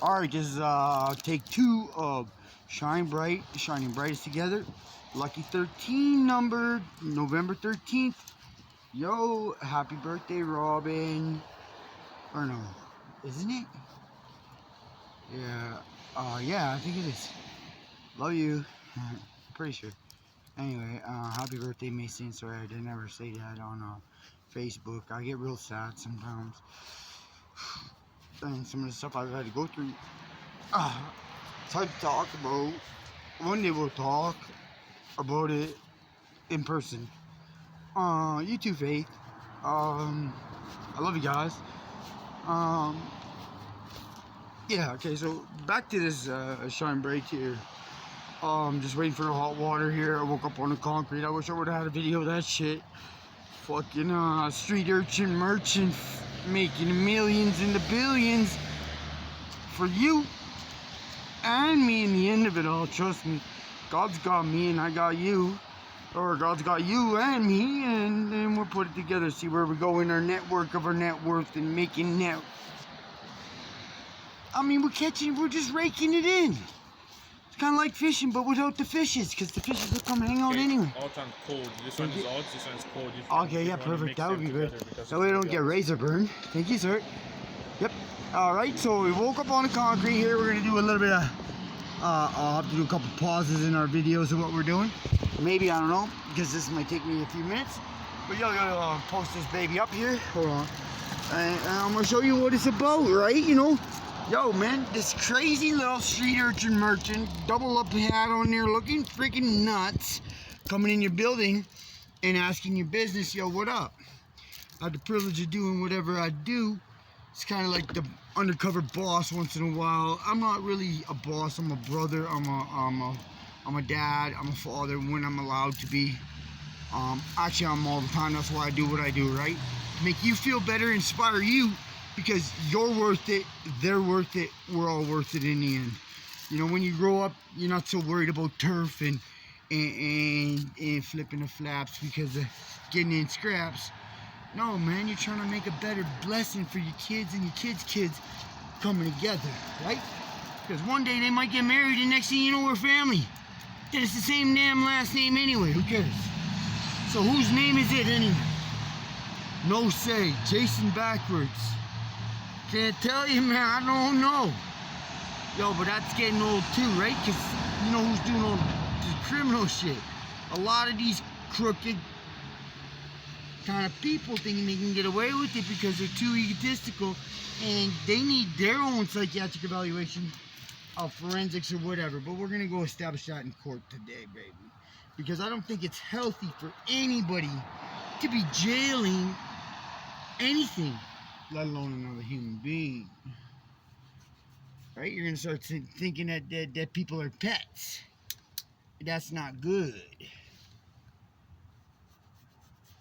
Alright, this is take 2 of Shine Bright, Shining Brightest Together. Lucky 13 number, November 13th. Yo, happy birthday, Robin. Or no, isn't it? Yeah, yeah, I think it is. Love you. Pretty sure. Anyway, happy birthday, Mason. Sorry, I didn't ever say that on Facebook. I get real sad sometimes. And some of the stuff I've had to go through. It's hard to talk about. One day we'll talk about it in person. You too, Faith. I love you guys. Yeah, okay, so back to this Shine Bright here. Just waiting for the hot water here. I woke up on the concrete. I wish I would have had a video of that shit. Fucking street urchin merchant making millions and the billions for you and me in the end of it all. Trust me, God's got me and I got you, or God's got you and me, and then we'll put it together, see where we go in our network of our net worth and making net. I mean, we're just raking it in. It's kind of like fishing, but without the fishes, because the fishes will come hang out anyway. All time cold. This one is hot, this one is cold. Okay, yeah, perfect. That would be good. That way I don't get razor burn. Thank you, sir. Yep. Alright, so we woke up on the concrete here. We're going to do a little bit of... I'll have to do a couple pauses in our videos of what we're doing. Maybe, I don't know, because this might take me a few minutes. But yeah, I'm going to post this baby up here. Hold on. And I'm going to show you what it's about, right? You know? Yo, man, this crazy little street urchin merchant, double up hat on there, looking freaking nuts, coming in your building and asking your business, yo, what up? I have the privilege of doing whatever I do. It's kind of like the undercover boss once in a while. I'm not really a boss. I'm a brother. I'm a dad. I'm a father when I'm allowed to be. Actually, I'm all the time. That's why I do what I do, right? Make you feel better, inspire you. Because you're worth it, they're worth it, we're all worth it in the end. You know, when you grow up, you're not so worried about turf and flipping the flaps because of getting in scraps. No, man, you're trying to make a better blessing for your kids and your kids' coming together, right? Because one day they might get married and next thing you know, we're family. Then it's the same damn last name anyway, who cares? So whose name is it anyway? No say, Jason backwards. Can't tell you, man, I don't know. Yo, but that's getting old too, right? Because you know who's doing all the criminal shit? A lot of these crooked kind of people thinking they can get away with it because they're too egotistical and they need their own psychiatric evaluation of forensics or whatever. But we're going to go establish that in court today, baby. Because I don't think it's healthy for anybody to be jailing anything, let alone another human being. Right? You're going to start thinking that people are pets. That's not good.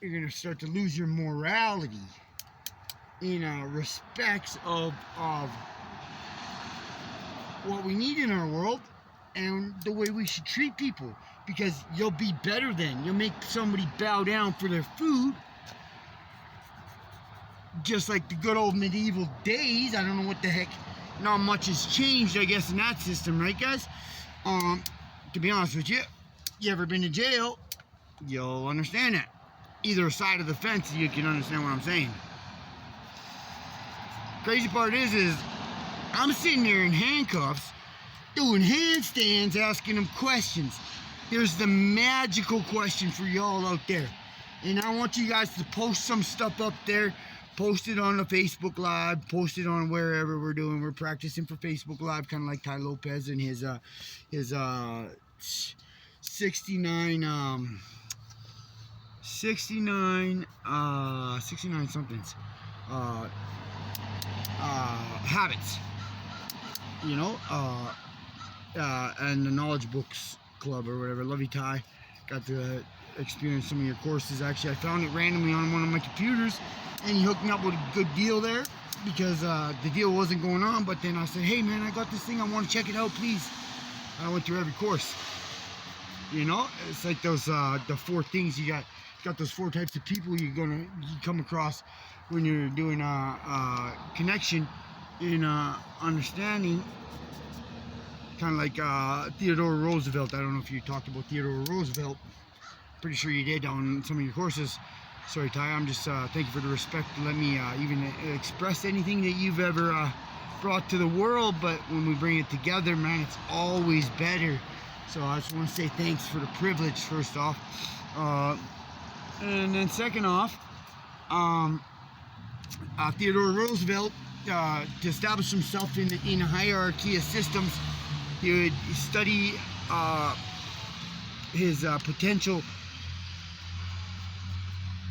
You're going to start to lose your morality in respects of what we need in our world and the way we should treat people. Because you'll be better then. You'll make somebody bow down for their food. Just like the good old medieval days. I don't know what the heck. Not much has changed, I guess, in that system, right, guys? To be honest with you, you ever been to jail, you'll understand that. Either side of the fence, you can understand what I'm saying. Crazy part is I'm sitting there in handcuffs, doing handstands, asking them questions. Here's the magical question for y'all out there. And I want you guys to post some stuff up there. Post it on the Facebook Live. Post it on wherever we're doing. We're practicing for Facebook Live, kind of like Ty Lopez and his 69 somethings habits, you know, and the Knowledge Books Club or whatever. Love you, Ty. Got to experience some of your courses. Actually, I found it randomly on one of my computers, and he hooked me up with a good deal there because the deal wasn't going on. But then I said, hey man, I got this thing, I want to check it out, please. I went through every course. You know, it's like those the 4 things you got those 4 types of people you come across when you're doing a connection in understanding, kind of like Theodore Roosevelt. I don't know if you talked about Theodore Roosevelt. Pretty sure you did on some of your courses. Sorry, Ty. I'm just thank you for the respect to let me even express anything that you've ever brought to the world. But when we bring it together, man, it's always better. So I just want to say thanks for the privilege, first off. And then second off, Theodore Roosevelt, to establish himself in a hierarchy of systems, he would study his potential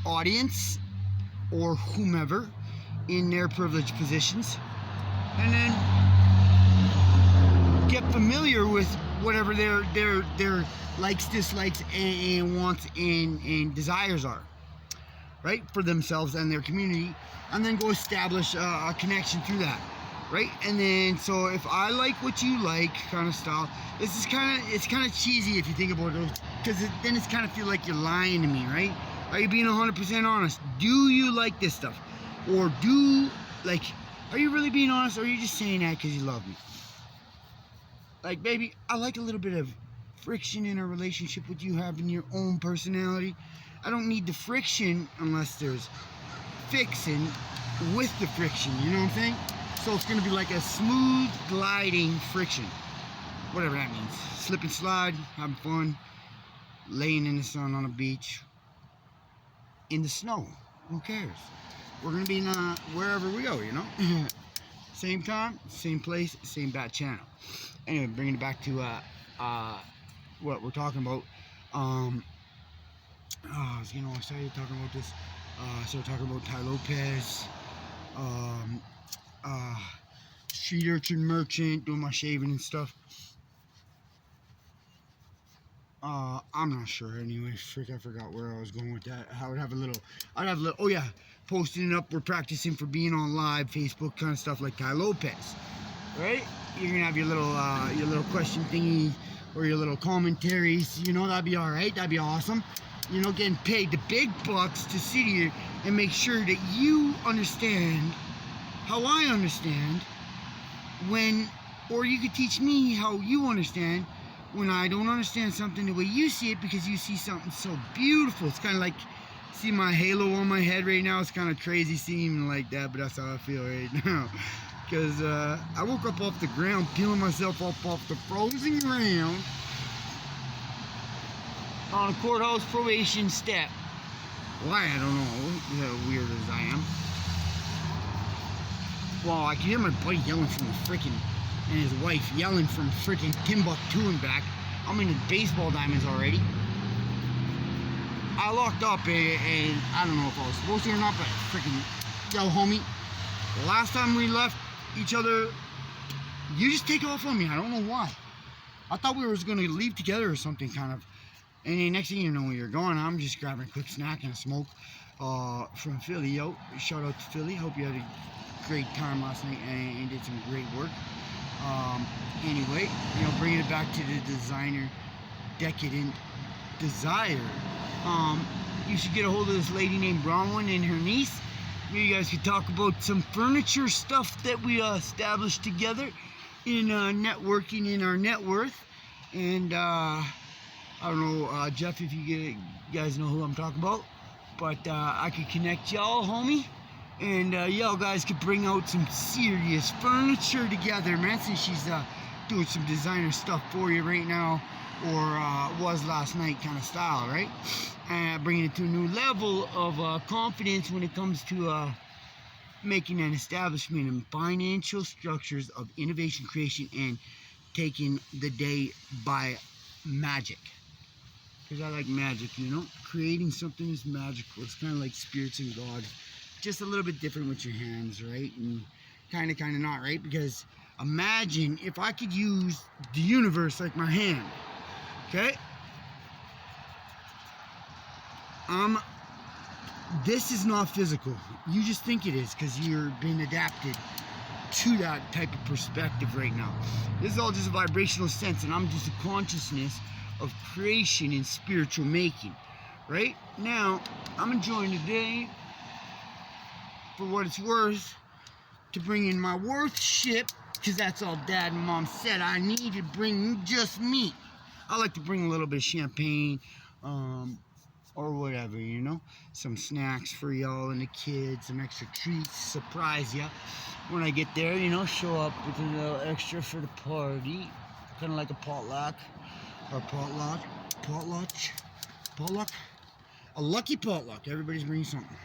audience or whomever in their privileged positions, and then get familiar with whatever their likes, dislikes, and wants and desires are, right, for themselves and their community, and then go establish a connection through that, right? And then, so if I like what you like, kind of style, it's kind of cheesy if you think about it, because then it's kind of feel like you're lying to me, right? Are you being 100% honest? Do you like this stuff? Or are you really being honest, or are you just saying that because you love me? Like, baby, I like a little bit of friction in a relationship with you having your own personality. I don't need the friction unless there's fixing with the friction, you know what I'm saying? So it's going to be like a smooth gliding friction, whatever that means. Slip and slide, having fun, laying in the sun on a beach, in the snow, who cares? We're going to be in wherever we go, you know? Same time, same place, same bat channel. Anyway, bringing it back to what we're talking about. I started talking about this. Started talking about Ty Lopez, street urchin merchant, doing my shaving and stuff. I'm not sure anyway. Frick, I forgot where I was going with that. I'd have a little, oh yeah, posting it up. We're practicing for being on live, Facebook kind of stuff like Ty Lopez, right? You're gonna have your little question thingy or your little commentaries, you know, that'd be all right. That'd be awesome. You know, getting paid the big bucks to sit here and make sure that you understand how I understand or you could teach me how you understand when I don't understand something the way you see it, because you see something so beautiful. It's kind of like, see my halo on my head right now? It's kind of crazy seeing like that, but that's how I feel right now. Because I woke up off the ground, peeling myself up off the frozen ground on a courthouse probation step. Why? I don't know. As weird as I am. Well, I can hear my buddy yelling from the freaking, and his wife yelling from freaking Timbuktu and back. I'm in the baseball diamonds already. I locked up and I don't know if I was supposed to or not, but freaking, yo, homie, the last time we left each other, you just take off on me. I don't know why. I thought we were going to leave together or something, kind of. And then next thing you know, where you're going, I'm just grabbing a quick snack and a smoke from Philly. Yo, shout out to Philly. Hope you had a great time last night and did some great work. Anyway, you know, bringing it back to the designer, decadent desire. You should get a hold of this lady named Bronwyn and her niece. Maybe you guys could talk about some furniture stuff that we established together in networking in our net worth. And I don't know, Jeff, if you guys know who I'm talking about, but I could connect y'all, homie. And y'all guys could bring out some serious furniture together, man, since she's doing some designer stuff for you right now, or was last night kind of style, right? Bringing it to a new level of confidence when it comes to making an establishment in financial structures of innovation, creation, and taking the day by magic. Because I like magic, you know? Creating something is magical. It's kind of like spirits and God. Just a little bit different with your hands, right? And kind of not, right? Because imagine if I could use the universe like my hand, okay? This is not physical. You just think it is because you're being adapted to that type of perspective right now. This is all just a vibrational sense, and I'm just a consciousness of creation and spiritual making. Right? Now, I'm enjoying today, for what it's worth, to bring in my worth ship, because that's all Dad and Mom said I need to bring just me. I like to bring a little bit of champagne, or whatever, you know, some snacks for y'all and the kids, some extra treats, surprise ya when I get there, you know, show up with a little extra for the party, kind of like a potluck, or potluck, a lucky potluck. Everybody's bringing something,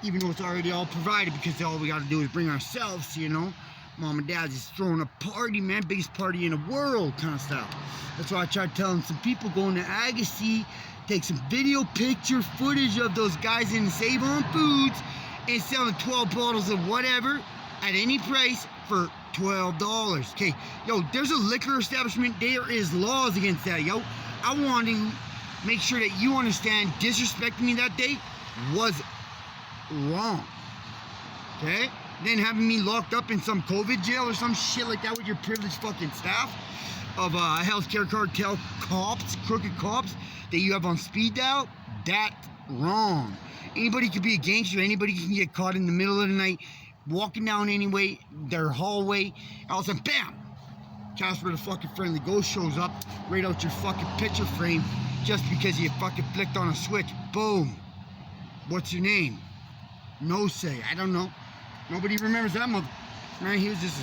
even though it's already all provided, because all we got to do is bring ourselves, you know. Mom and Dad just throwing a party, man, biggest party in the world kind of style. That's why I tried telling some people going to Agassiz, take some video picture footage of those guys in Save On Foods and selling 12 bottles of whatever at any price for $12. Okay, yo, there's a liquor establishment. There is laws against that, yo. I want to make sure that you understand disrespecting me that day was wrong. Okay? Then having me locked up in some COVID jail or some shit like that with your privileged fucking staff of healthcare cartel cops, crooked cops that you have on speed dial, that's wrong. Anybody could be a gangster. Anybody can get caught in the middle of the night walking down anyway, their hallway, and all of a sudden, bam! Casper the fucking Friendly Ghost shows up right out your fucking picture frame just because you fucking flicked on a switch. Boom. What's your name? No say. I don't know. Nobody remembers that mother. Man, he was just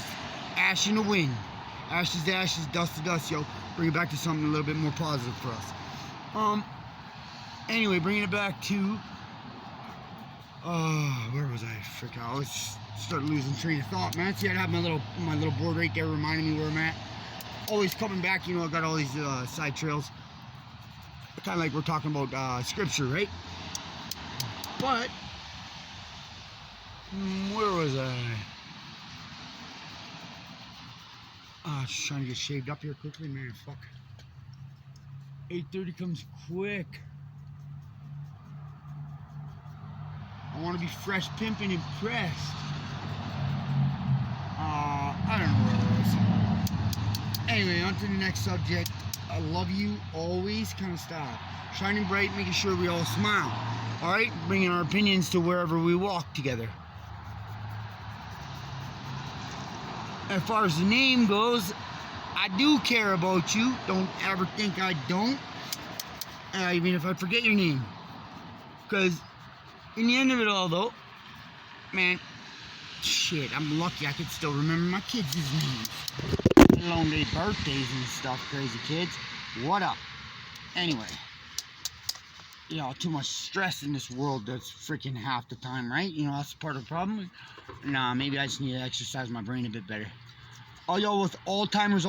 ash in the wind. Ashes to ashes, dust to dust, yo. Bring it back to something a little bit more positive for us. Anyway, bringing it back to, where was I? Frick, I always start losing train of thought, man. See, I have my little board right there reminding me where I'm at. Always coming back, you know, I got all these side trails. Kind of like we're talking about scripture, right? But, where was I? Just trying to get shaved up here quickly, man. Fuck. 8:30 comes quick. I want to be fresh, pimping, and pressed. I don't know where it was. Anyway, on to the next subject. I love you always kind of style. Shining bright, making sure we all smile. Alright? Bringing our opinions to wherever we walk together. As far as the name goes, I do care about you. Don't ever think I don't. Even if I forget your name. Because in the end of it all, though, man, shit, I'm lucky I could still remember my kids' names. Let alone their birthdays and stuff, crazy kids. What up? Anyway, you know, too much stress in this world. That's freaking half the time, right? You know, that's part of the problem. Nah, maybe I just need to exercise my brain a bit better. All y'all with Alzheimer's.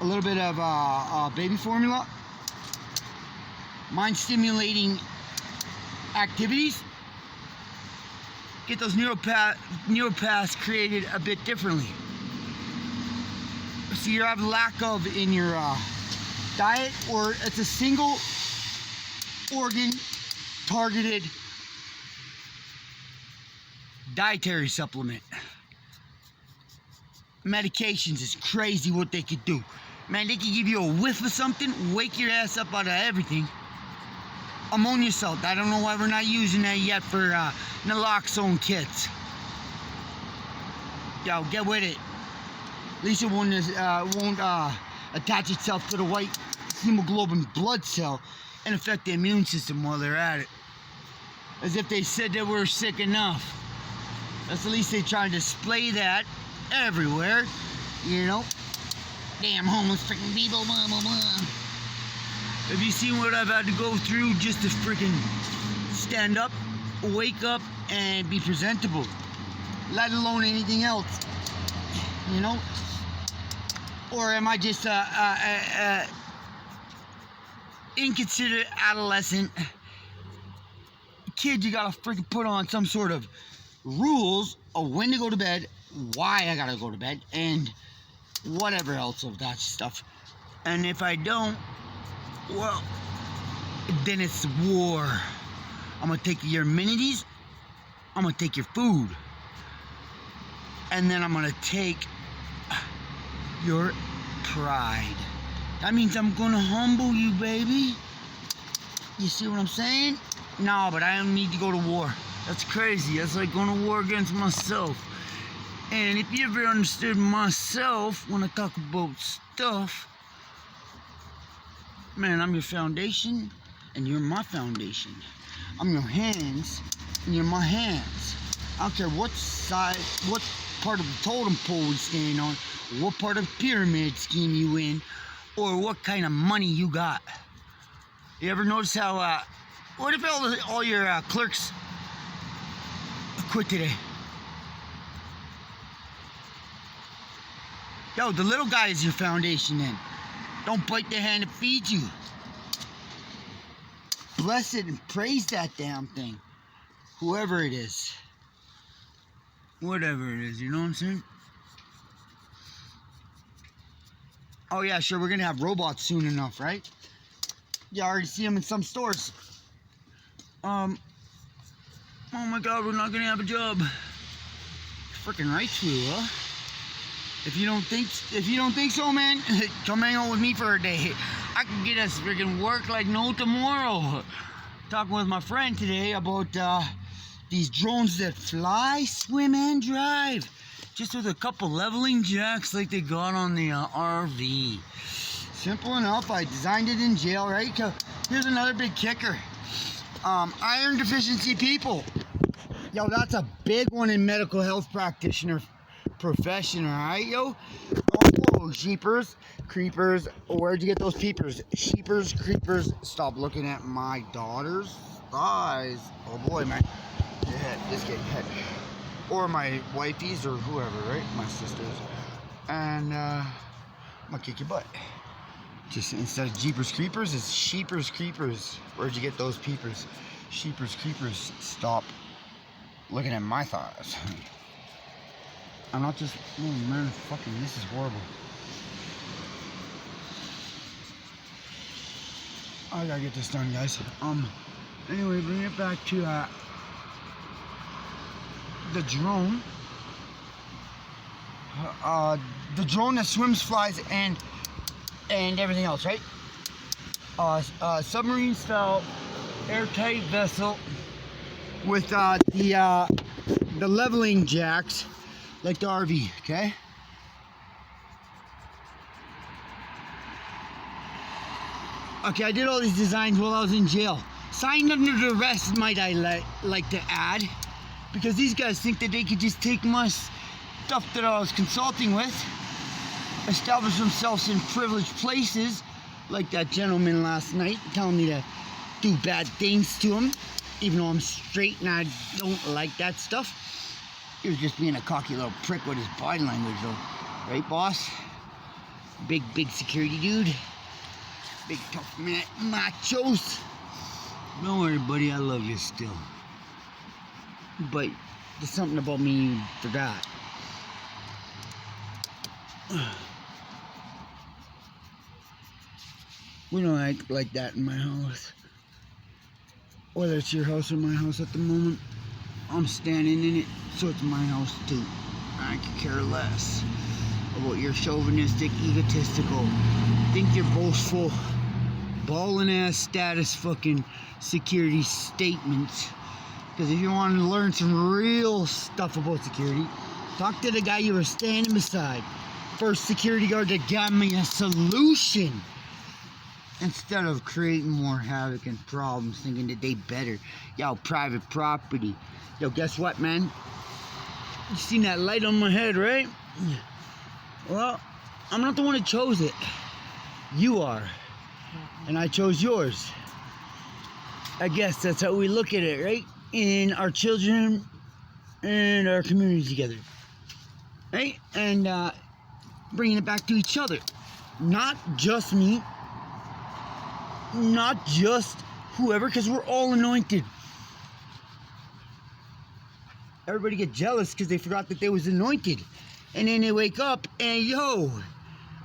A little bit of baby formula. Mind-stimulating activities. Get those neuropaths created a bit differently. So you have lack of in your diet, or it's a single organ targeted dietary supplement. Medications is crazy what they could do. Man, they could give you a whiff of something, wake your ass up out of everything. Ammonia salt. I don't know why we're not using that yet for naloxone kits. Yo, get with it. At least it won't attach itself to the white hemoglobin blood cell and affect the immune system while they're at it. As if they said that we're sick enough. That's at least they try to display that everywhere, you know. Damn homeless freaking people, blah, blah, blah. Have you seen what I've had to go through just to freaking stand up, wake up, and be presentable? Let alone anything else, you know? Or am I just inconsiderate adolescent kid? You gotta freaking put on some sort of rules of when to go to bed, why I gotta go to bed, and whatever else of that stuff. And if I don't, well, then it's war. I'm gonna take your amenities, I'm gonna take your food, and then I'm gonna take your pride. That means I'm gonna humble you, baby. You see what I'm saying? No, but I don't need to go to war. That's crazy. That's like going to war against myself. And if you ever understood myself when I talk about stuff, man, I'm your foundation and you're my foundation. I'm your hands and you're my hands. I don't care what side, what part of the totem pole we stand on, what part of the pyramid scheme you in, or what kind of money you got. You ever notice how, what if all your clerks quit today? Yo, the little guy is your foundation then. Don't bite the hand that feeds you. Bless it and praise that damn thing. Whoever it is. Whatever it is, you know what I'm saying? Oh yeah, sure, we're gonna have robots soon enough, right? Yeah, I already see them in some stores. Oh my god, we're not gonna have a job. Freaking right to, huh? If you don't think so, man, come hang out with me for a day. I can get us freaking work like no tomorrow. Talking with my friend today about these drones that fly, swim, and drive. Just with a couple leveling jacks like they got on the RV. Simple enough. I designed it in jail, right? Here's another big kicker. Iron deficiency people. Yo, that's a big one in medical health practitioner profession, alright, yo? Oh, sheepers, creepers. Where'd you get those peepers? Sheepers, creepers. Stop looking at my daughter's thighs. Oh boy, man. Yeah, just getting hit. Or my wifey's or whoever, right? My sister's. And, I'm gonna kick your butt. Just instead of Jeepers Creepers, it's Sheepers Creepers. Where'd you get those peepers? Sheepers Creepers. Stop looking at my thighs. I'm not just, oh man, fucking, this is horrible. I gotta get this done, guys. Anyway, bring it back to, the drone. The drone that swims, flies, and everything else, right? Submarine style, airtight vessel with, the leveling jacks. Like the RV, okay? Okay, I did all these designs while I was in jail. Signed under duress, might I like to add. Because these guys think that they could just take my stuff that I was consulting with, establish themselves in privileged places, like that gentleman last night, telling me to do bad things to him, even though I'm straight and I don't like that stuff. He was just being a cocky little prick with his body language, though. Right, boss? Big security dude. Big tough man, machos. Don't worry, buddy, I love you still. But there's something about me you forgot. We don't act like that in my house. Whether it's your house or my house at the moment, I'm standing in it, so it's my house too. I could care less about your chauvinistic, egotistical, think you're boastful, ballin' ass status fucking security statements. Because if you want to learn some real stuff about security, talk to the guy you were standing beside. First security guard that got me a solution. Instead of creating more havoc and problems, thinking that they better. Yo, private property. Yo, guess what, man? You seen that light on my head, right? Well, I'm not the one that chose it. You are. And I chose yours. I guess that's how we look at it, right? In our children and our community together. Right? And bringing it back to each other. Not just me. Not just whoever, because we're all anointed. Everybody get jealous because they forgot that they was anointed. And then they wake up and, yo,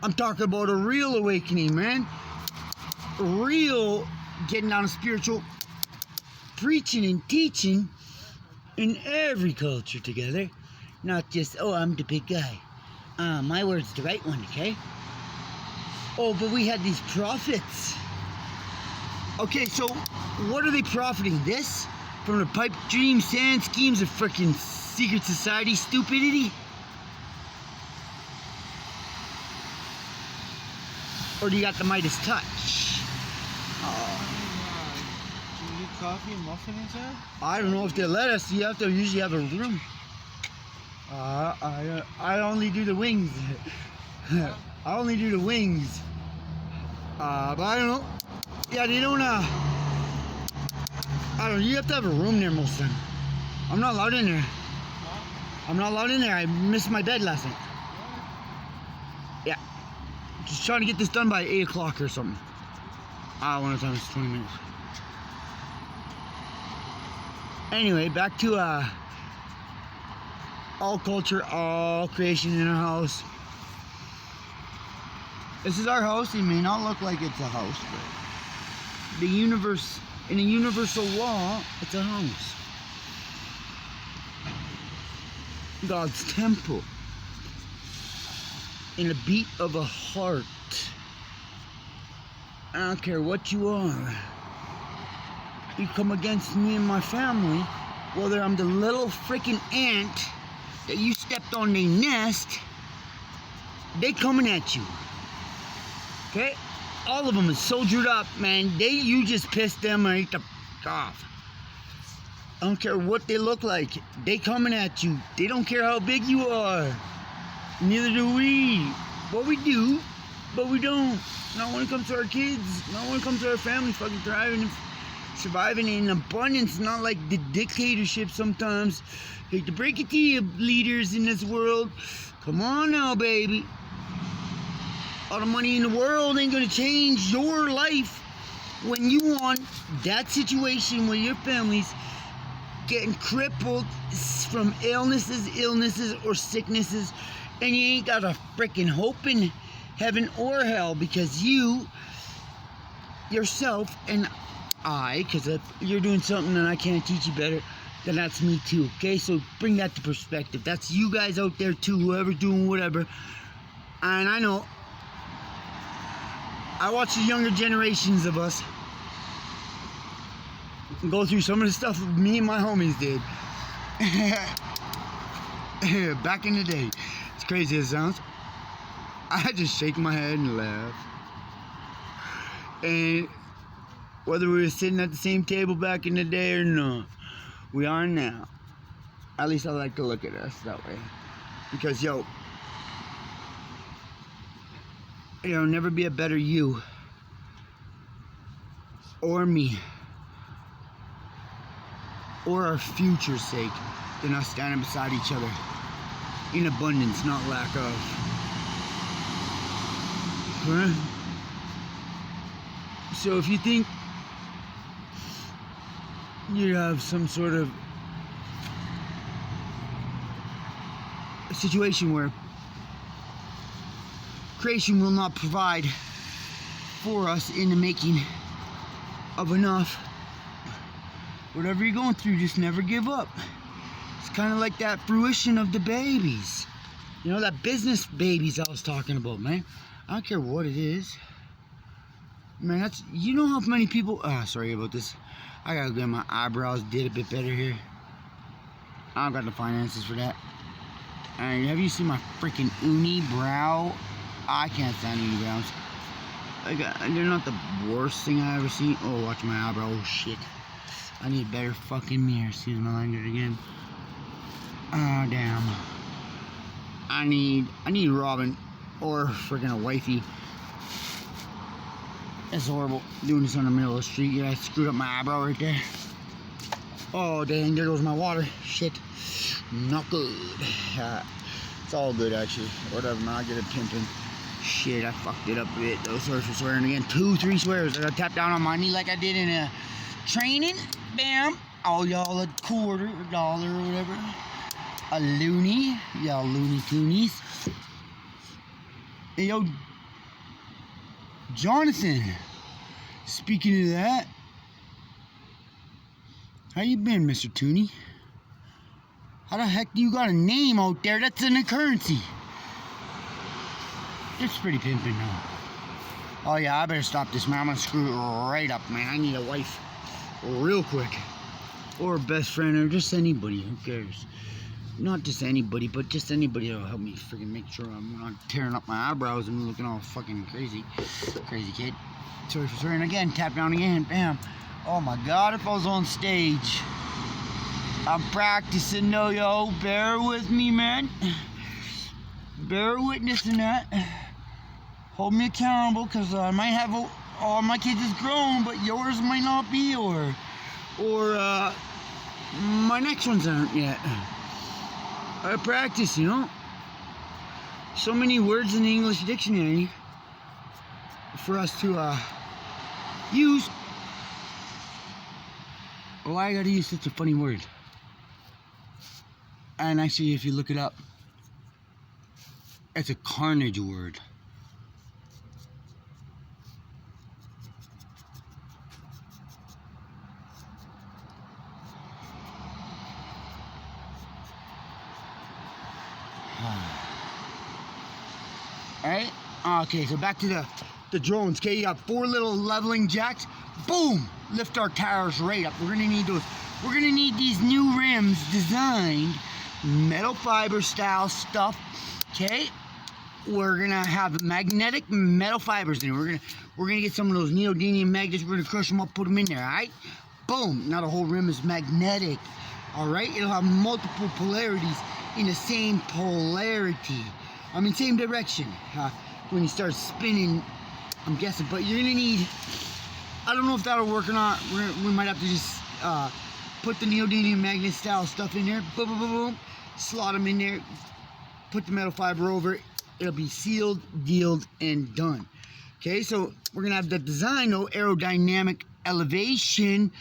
I'm talking about a real awakening, man. Real getting down to spiritual preaching and teaching in every culture together. Not just, oh, I'm the big guy. My word's the right one, okay? Oh, but we had these prophets. Okay, so what are they profiting? This? From the pipe dream sand schemes of frickin' secret society stupidity? Or do you got the Midas touch? Can you get coffee and muffin inside? I don't know if they let us. You have to usually have a room. I only do the wings. I only do the wings. But I don't know. Yeah, they don't, I don't know. You have to have a room there most of the time. I'm not allowed in there. I'm not allowed in there. I missed my bed last night. Yeah. Just trying to get this done by 8 o'clock or something. One of the times, 20 minutes. Anyway, back to, all culture, all creation in our house. This is our house. It may not look like it's a house, but the universe, in a universal law, it's a house. God's temple. In a beat of a heart. I don't care what you are. You come against me and my family, whether I'm the little freaking ant that you stepped on their nest, they coming at you. Okay? All of them is soldiered up, man. You just pissed them right the off. I don't care what they look like. They coming at you. They don't care how big you are. Neither do we. What we do, but we don't. Not when it comes to our kids. Not when it comes to our family fucking thriving and surviving in abundance. Not like the dictatorship sometimes. Hate to break it to you, leaders in this world. Come on now, baby. All the money in the world ain't gonna change your life when you want that situation where your family's getting crippled from illnesses or sicknesses, and you ain't got a freaking hope in heaven or hell because you, yourself, and I, because if you're doing something and I can't teach you better, then that's me too, okay? So bring that to perspective. That's you guys out there too, whoever's doing whatever. And I know, I watch the younger generations of us go through some of the stuff me and my homies did. Back in the day. It's crazy as it sounds. I just shake my head and laugh. And whether we were sitting at the same table back in the day or not, we are now. At least I like to look at us that way. Because, there'll never be a better you or me or our future's sake than us standing beside each other in abundance, not lack of. Right? So if you think you have some sort of situation where creation will not provide for us in the making of enough, whatever you're going through, just never give up. It's kind of like that fruition of the babies. You know, that business babies I was talking about, man. I don't care what it is. Man, that's, you know how many people, sorry about this. I gotta get my eyebrows did a bit better here. I don't got the finances for that. Have you seen my freaking uni brow? I can't stand uni brows. They're not the worst thing I ever seen. Oh, watch my eyebrow. Oh, shit. I need a better fucking mirror. Excuse my language again. Oh, damn. I need Robin or freaking a wifey. That's horrible. Doing this on the middle of the street. Yeah, I screwed up my eyebrow right there. Oh, dang. There goes my water. Shit. Not good. It's all good, actually. Whatever, man. I'll get it pimping. Shit, I fucked it up a bit. Those sorts for swearing again. 2, 3 swears. I gotta tap down on my knee like I did in a training. Bam. All y'all a quarter, a dollar, or whatever. A loony. Y'all loony toonies. Hey, yo, Jonathan. Speaking of that, how you been, Mr. Tooney? How the heck do you got a name out there that's in a currency? It's pretty pimping now. Oh yeah, I better stop this, man. I'm gonna screw it right up, man. I need a wife real quick. or a best friend, or just anybody. Who cares? Not just anybody, but just anybody that'll help me freaking make sure I'm not tearing up my eyebrows and looking all fucking crazy. Crazy kid. Sorry for swearing again. Tap down again. Bam. Oh my God, if I was on stage. I'm practicing, no, yo. Bear with me, man. Bear witness in that. Hold me accountable, because I might have all my kids is grown, but yours might not be, or my next ones aren't yet. I practice, you know. So many words in the English dictionary for us to use. Why I gotta use such a funny word? And actually, if you look it up, it's a carnage word. Alright? Okay, so back to the drones. Okay, you got 4 little leveling jacks. Boom! Lift our tires right up. We're gonna need those. We're gonna need these new rims designed metal fiber style stuff. Okay? We're gonna have magnetic metal fibers in it. We're gonna get some of those neodymium magnets. We're gonna crush them up, put them in there, alright? Boom! Now the whole rim is magnetic. Alright? It'll have multiple polarities in the same polarity. I mean, same direction. When you start spinning, I'm guessing. But you're gonna need, I don't know if that'll work or not. We might have to just put the neodymium magnet style stuff in there. Boom, boom, boom, boom. Slot them in there. Put the metal fiber over it. It'll be sealed, dealed, and done. Okay, so we're gonna have the design, though, aerodynamic elevation,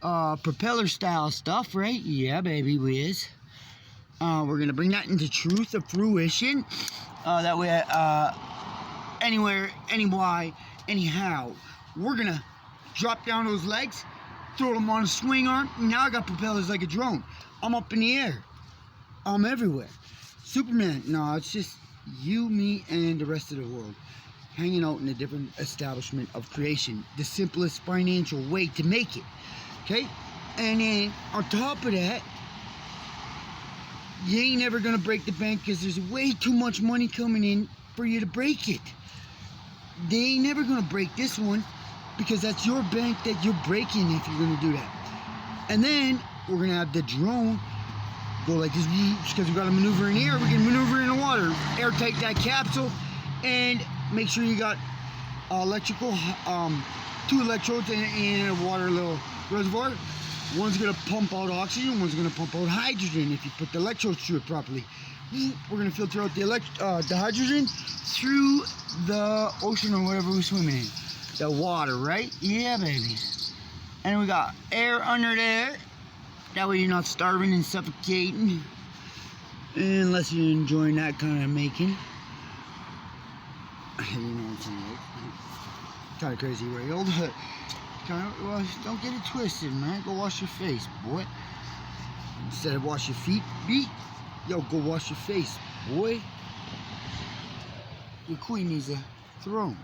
propeller style stuff, right? Yeah, baby, whiz. We're gonna bring that into truth of fruition. That way, anywhere, anyhow, we're gonna drop down those legs, throw them on a swing arm. Now I got propellers like a drone. I'm up in the air. I'm everywhere. Superman. No, it's just you, me, and the rest of the world hanging out in a different establishment of creation. The simplest financial way to make it. Okay? And then on top of that, you ain't never gonna break the bank because there's way too much money coming in for you to break it. They ain't never gonna break this one because that's your bank that you're breaking if you're gonna do that. And then we're gonna have the drone go like this because we gotta maneuver in the air. We can maneuver in the water, airtight that capsule, and make sure you got electrical, 2 electrodes in a water little reservoir. One's gonna pump out oxygen, one's gonna pump out hydrogen if you put the electrodes through it properly. We're gonna filter out the hydrogen through the ocean or whatever we're swimming in. The water, right? Yeah, baby. And we got air under there. That way you're not starving and suffocating. Unless you're enjoying that kind of making. You know what I'm saying? Kind of crazy railed. Well, don't get it twisted, man. Go wash your face, boy. Instead of wash your feet, yo, go wash your face, boy. Your queen needs a throne.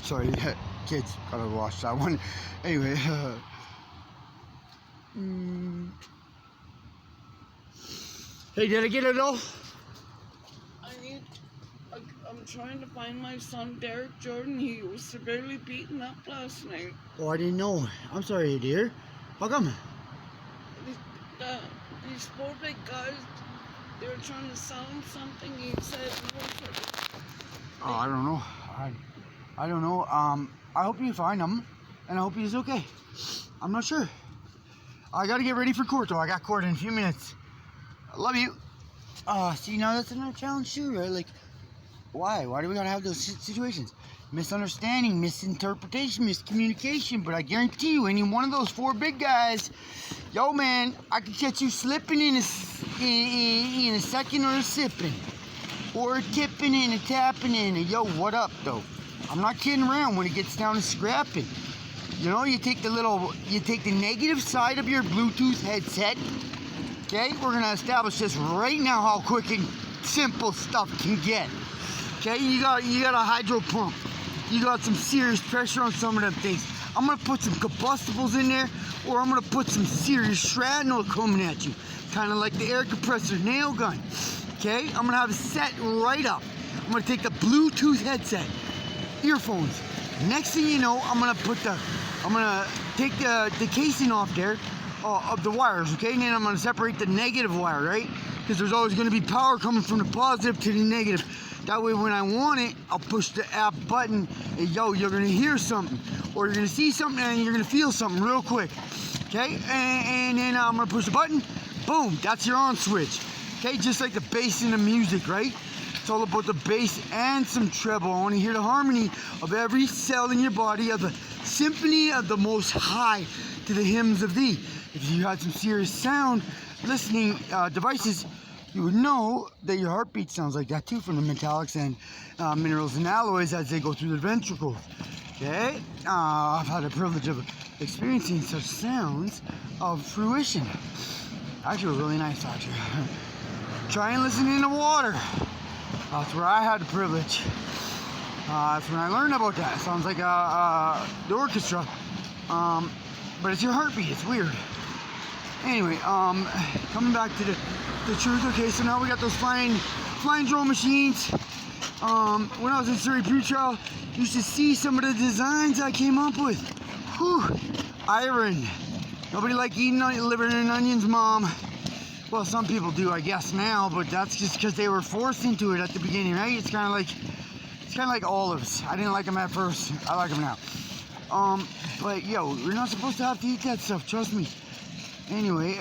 Sorry, kids, gotta wash that one. Anyway, hey, did I get it all? I'm trying to find my son, Derek Jordan. He was severely beaten up last night. Oh, I didn't know. I'm sorry, dear. How come? These 4 big guys, they were trying to sell him something. He said no for it. Oh, I don't know. I don't know. I hope you find him, and I hope he's okay. I'm not sure. I gotta get ready for court, though. I got court in a few minutes. I love you. See, now that's another challenge too, right? Like, why? Why do we gotta have those situations? Misunderstanding, misinterpretation, miscommunication. But I guarantee you, any one of those 4 big guys, yo, man, I could catch you slipping in a second, or a sipping, or a tipping in, a tapping in, and yo, what up, though? I'm not kidding around when it gets down to scrapping. You know, you take the negative side of your Bluetooth headset. Okay, we're gonna establish this right now, how quick and simple stuff can get. Okay, you got a hydro pump. You got some serious pressure on some of them things. I'm gonna put some combustibles in there, or I'm gonna put some serious shrapnel coming at you, kind of like the air compressor nail gun. Okay, I'm gonna have it set right up. I'm gonna take the Bluetooth headset, earphones. Next thing you know, I'm gonna take the casing off there of the wires, okay? And then I'm gonna separate the negative wire, right? Because there's always gonna be power coming from the positive to the negative. That way when I want it, I'll push the app button and yo, you're gonna hear something. Or you're gonna see something and you're gonna feel something real quick. Okay? And then I'm gonna push the button, boom, that's your on switch. Okay, just like the bass in the music, right? It's all about the bass and some treble. I wanna hear the harmony of every cell in your body, of the symphony of the Most High to the hymns of thee. If you had some serious sound listening devices, you would know that your heartbeat sounds like that too, from the metallics and minerals and alloys as they go through the ventricles. Okay? I've had the privilege of experiencing such sounds of fruition. Actually, really nice, actually. Try and listen in the water. That's where I had the privilege. That's when I learned about that. It sounds like the orchestra. But it's your heartbeat. It's weird. Anyway, coming back to the truth. Okay, so now we got those flying drone machines. When I was in Surrey Pretrial, you should see some of the designs I came up with. Whew, iron. Nobody like eating liver and onions, Mom. Well, some people do, I guess now, but that's just because they were forced into it at the beginning, right? It's kind of like olives. I didn't like them at first. I like them now. But yo, you're not supposed to have to eat that stuff. Trust me. Anyway,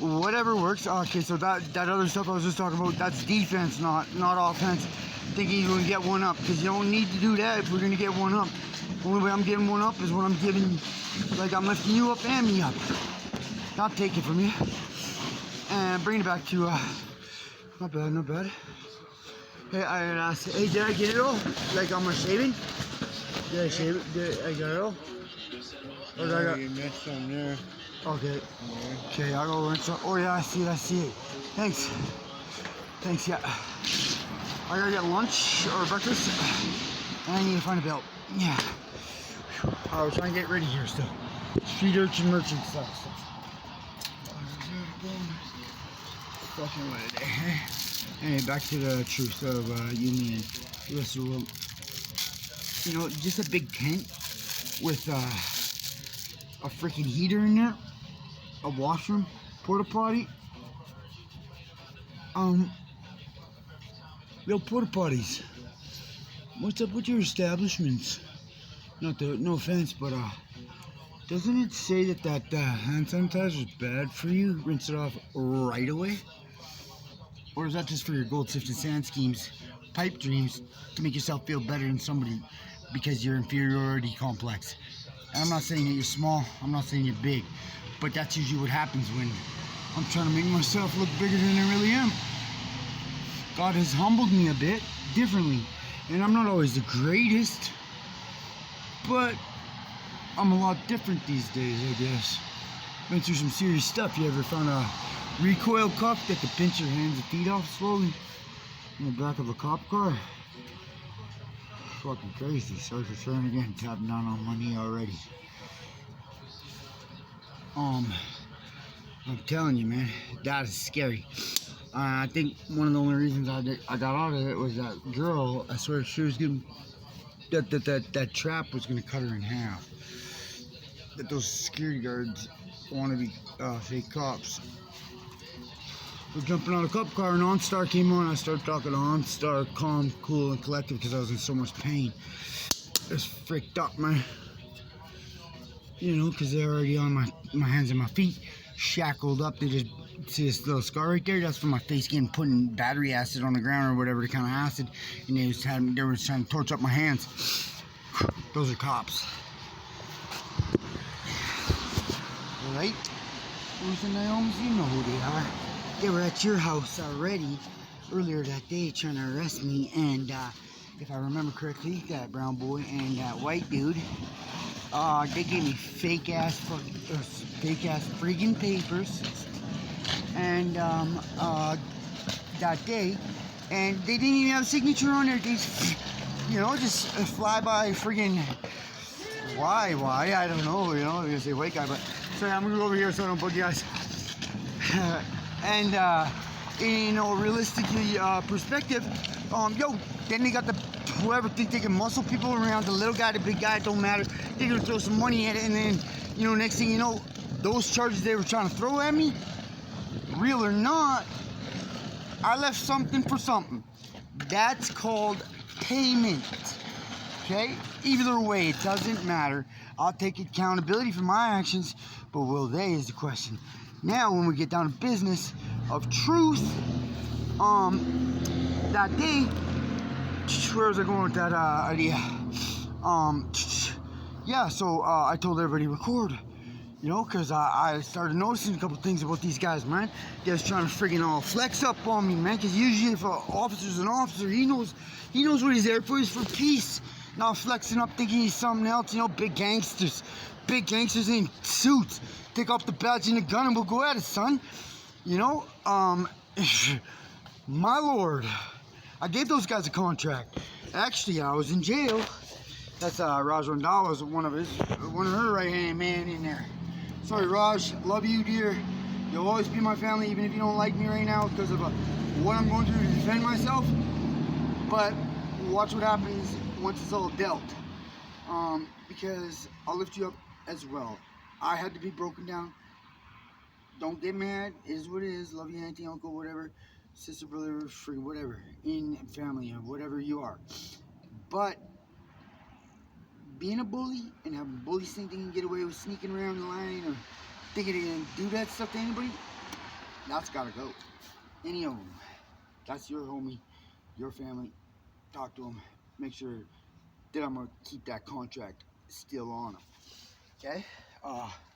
whatever works. Okay, so that other stuff I was just talking about, that's defense, not offense. Thinking you're gonna get one up, because you don't need to do that if we're gonna get one up. The only way I'm getting one up is when I'm giving, like I'm lifting you up and me up. Not take it from you. And bring it back to, not bad. Hey, hey, did I get it all? Like on my shaving? Did I shave it? Did I got it all? Or did I got... You missed some there. Okay. Okay, I'll go rinse up. Oh yeah, I see it. Thanks, yeah. I gotta get lunch or breakfast. And I need to find a belt. Yeah. I was trying to get ready here still. Street urchin merchant stuff. Fucking what a day. Anyway, back to the truth of you, me, and the rest of the world. You know, just a big tent with a freaking heater in there, a washroom, porta potty. Yo, porta potties. What's up with your establishments? No offense, but doesn't it say that hand sanitizer is bad for you? Rinse it off right away? Or is that just for your gold sifted sand schemes, pipe dreams, to make yourself feel better than somebody because your inferiority complex? And I'm not saying that you're small, I'm not saying you're big, but that's usually what happens when I'm trying to make myself look bigger than I really am. God has humbled me a bit differently, and I'm not always the greatest, but I'm a lot different these days, I guess. Went through some serious stuff. You ever found a recoil cuff that could pinch your hands and feet off slowly in the back of a cop car? Fucking crazy. Sorry for trying again, tapping down on my knee already. I'm telling you, man, that is scary. I think one of the only reasons I got out of it was that girl. I swear she was gonna, that trap was gonna cut her in half. That those security guards want to be fake cops. We're jumping out of a cop car, and OnStar came on. I started talking to OnStar, calm, cool, and collected, because I was in so much pain. It's freaked up, man. You know, because they're already on my hands and my feet, shackled up. They just see this little scar right there. That's from my face getting put in battery acid on the ground or whatever, the kind of acid. And they were trying to torch up my hands. Those are cops. Right? Ruth and Naomi, you know who they are. They were at your house already earlier that day trying to arrest me, and if I remember correctly, that brown boy and that white dude, they gave me fake ass friggin' papers, and that day, and they didn't even have a signature on there. They, you know, just fly by friggin' Why? I don't know, you know, I'm gonna say white guy, but sorry, I'm gonna go over here so I don't bug you guys. And in a realistically perspective, yo, then they got the whoever think they can muscle people around, the little guy, the big guy, it don't matter. They're gonna throw some money at it, and then, you know, next thing you know, those charges they were trying to throw at me, real or not, I left something for something. That's called payment. Okay? Either way, it doesn't matter. I'll take accountability for my actions, but will they is the question. Now, when we get down to business of truth, that day, where was I going with that idea? Yeah, so I told everybody to record, you know, because I started noticing a couple things about these guys, man. They're just trying to friggin' all flex up on me, man, because usually if an officer's an officer, he knows what he's there for. He's for peace. Not flexing up thinking he's something else, you know, big gangsters in suits. Take off the badge and the gun and we'll go at it, son. You know, my lord, I gave those guys a contract. Actually, I was in jail. That's Raj Randall was one of her right-hand man in there. Sorry, Raj, love you, dear. You'll always be my family, even if you don't like me right now because of what I'm going through to defend myself. But watch what happens once it's all dealt. Because I'll lift you up as well. I had to be broken down. Don't get mad. It is what it is. Love you, auntie, uncle, whatever, sister, brother, friend, whatever, in family, or whatever you are. But being a bully and having bullies think they can get away with sneaking around the line or thinking they can do that stuff to anybody, that's gotta go. Any of them. That's your homie, your family. Talk to them. Make sure that I'm gonna keep that contract still on him. Okay?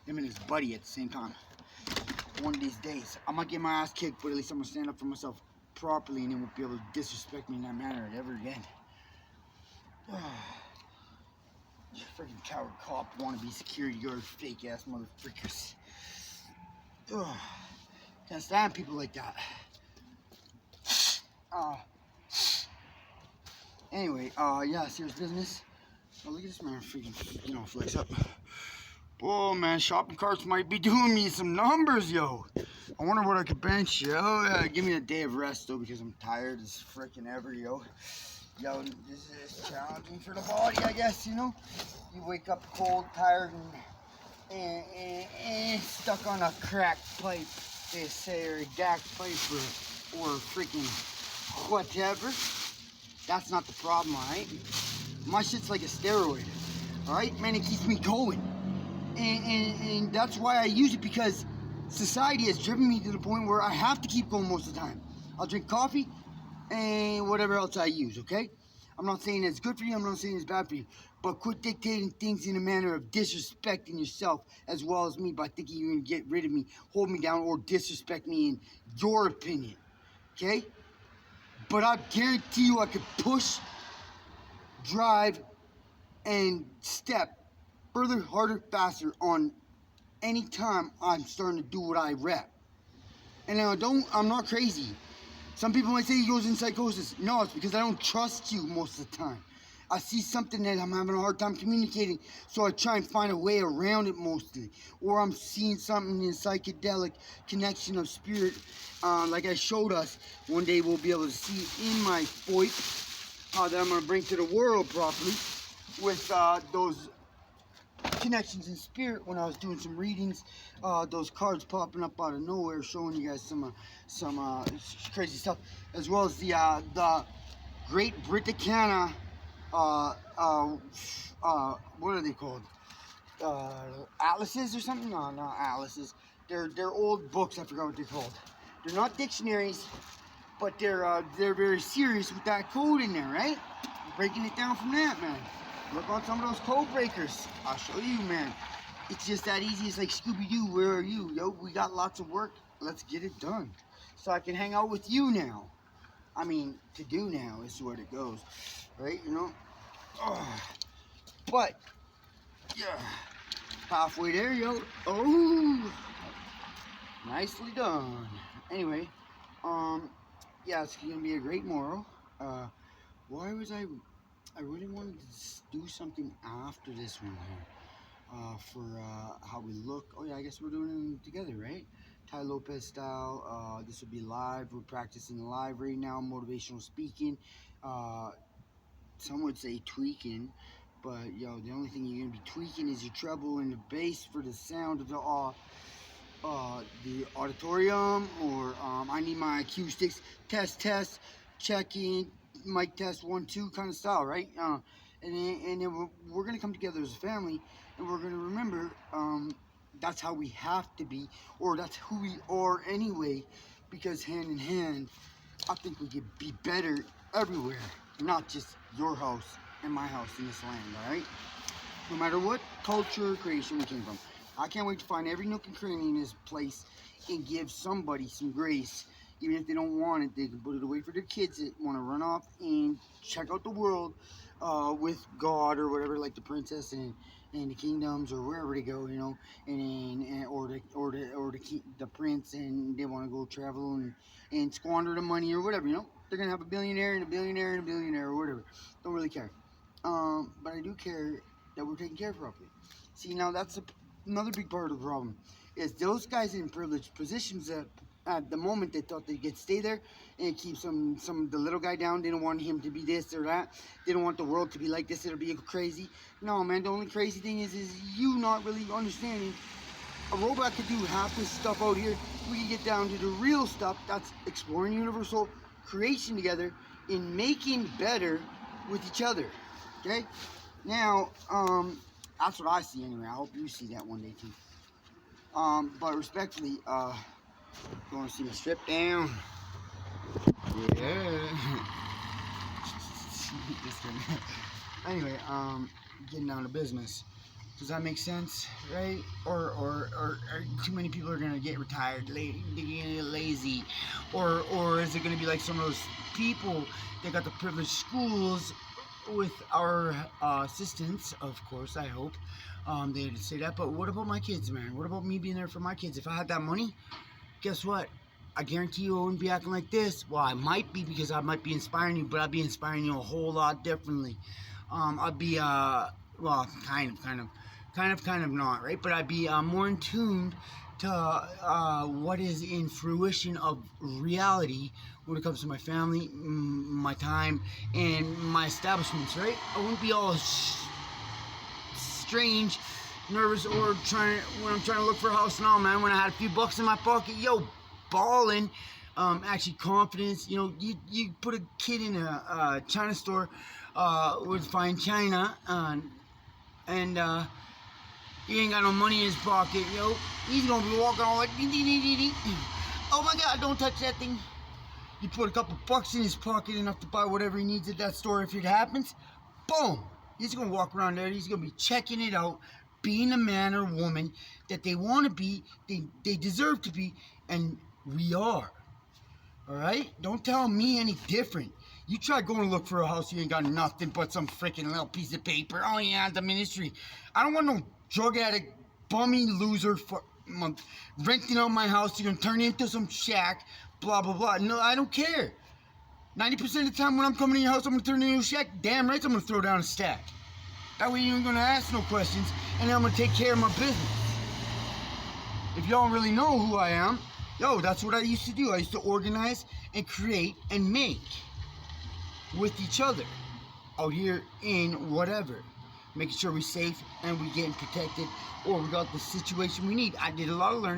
Him and his buddy at the same time. One of these days, I might get my ass kicked, but at least I'm gonna stand up for myself properly and they won't be able to disrespect me in that manner ever again. Freaking coward cop, wannabe security guard, fake ass motherfuckers. Can't stand people like that. Anyway, yeah, serious business. Oh, look at this man freaking, you know, flex up. Oh man, shopping carts might be doing me some numbers, yo. I wonder what I could bench, yo. Give me a day of rest though, because I'm tired as freaking ever, yo. Yo, this is challenging for the body, I guess, you know. You wake up cold, tired, and stuck on a cracked pipe, they say, or a gacked pipe, or freaking whatever. That's not the problem, alright? My shit's like a steroid, alright? Man, it keeps me going. And that's why I use it, because society has driven me to the point where I have to keep going most of the time. I'll drink coffee and whatever else I use, okay? I'm not saying it's good for you, I'm not saying it's bad for you, but quit dictating things in a manner of disrespecting yourself as well as me by thinking you're gonna get rid of me, hold me down, or disrespect me in your opinion, okay? But I guarantee you I could push, drive, and step further, harder, faster on any time I'm starting to do what I rep. And now I'm not crazy. Some people might say he goes in psychosis. No, it's because I don't trust you most of the time. I see something that I'm having a hard time communicating, so I try and find a way around it mostly. Or I'm seeing something in psychedelic connection of spirit, like I showed us. One day we'll be able to see in my FOIP that I'm going to bring to the world properly with those connections in spirit. When I was doing some readings, those cards popping up out of nowhere, showing you guys some crazy stuff, as well as the Great Britannica, what are they called? Atlases or something? No, not atlases. They're old books. I forgot what they're called. They're not dictionaries, but they're very serious with that code in there, right? Breaking it down from that, man. Look on some of those code breakers. I'll show you, man. It's just that easy. It's like Scooby-Doo, where are you? Yo, we got lots of work. Let's get it done. So I can hang out with you now. I mean, to do now is where it goes. Right, you know? But, yeah. Halfway there, yo. Oh! Nicely done. Anyway, yeah, it's gonna be a great morrow. Why was I I really wanted to do something after this one here. For how we look. Oh yeah, I guess we're doing it together, right? Ty Lopez style. This will be live. We're practicing live right now. Motivational speaking. Uh, some would say tweaking, but yo, the only thing you're gonna be tweaking is your treble and the bass for the sound of the auditorium. Or I need my acoustics. Test. Checking. Mic test 1 2 kind of style, right? And then we're gonna come together as a family, and we're gonna remember that's how we have to be, or that's who we are anyway, because hand in hand, I think we could be better everywhere, not just your house and my house in this land, all right? No matter what culture or creation we came from. I can't wait to find every nook and cranny in this place and give somebody some grace. Even if they don't want it, they can put it away for their kids that want to run off and check out the world with God or whatever, like the princess and the kingdoms or wherever they go, you know, or the prince, and they want to go travel and squander the money or whatever, you know. They're gonna have a billionaire and a billionaire and a billionaire or whatever. Don't really care. But I do care that we're taken care of properly. See, now that's another big part of the problem, is those guys in privileged positions that at the moment they thought they could stay there and keep the little guy down. They don't want him to be this or that. They don't want the world to be like this. It'll be crazy. No, man, the only crazy thing is you not really understanding. A robot could do half this stuff out here. We can get down to the real stuff. That's exploring universal creation together and making better with each other. Okay? Now, that's what I see anyway. I hope you see that one day too. But respectfully, you want to see me strip down? Yeah. Just kidding. Anyway, getting down to business. Does that make sense, right? Or too many people are gonna get retired, they're gonna get lazy, or is it gonna be like some of those people that got the privileged schools with our assistance, of course, I hope. They didn't say that, but what about my kids, man? What about me being there for my kids? If I had that money, guess what? I guarantee you I wouldn't be acting like this. Well, I might be, because I might be inspiring you, but I'd be inspiring you a whole lot differently. I'd be, well, kind of not, right? But I'd be more in tune to what is in fruition of reality when it comes to my family, my time, and my establishments, right? I wouldn't be all strange, nervous, or when I'm trying to look for a house and all, man. When I had a few bucks in my pocket, yo, balling. Actually, confidence. You know, you put a kid in a China store with fine china, and he ain't got no money in his pocket, yo. He's gonna be walking all like, oh my God, don't touch that thing. You put a couple bucks in his pocket, enough to buy whatever he needs at that store. If it happens, boom. He's gonna walk around there. He's gonna be checking it out, being a man or woman that they want to be, they deserve to be, and we are. All right? Don't tell me any different. You try going to look for a house, you ain't got nothing but some freaking little piece of paper. Oh yeah, the ministry. I don't want no drug addict, bummy loser for renting out my house. You're gonna turn it into some shack, blah blah blah. No, I don't care. 90% of the time when I'm coming to your house, I'm gonna turn it into a shack. Damn right, I'm gonna throw down a stack. That way you ain't gonna ask no questions, and then I'm gonna take care of my business. If y'all don't really know who I am, yo, that's what I used to do. I used to organize and create and make with each other out here in whatever, making sure we're safe and we're getting protected, or we got the situation we need. I did a lot of learning.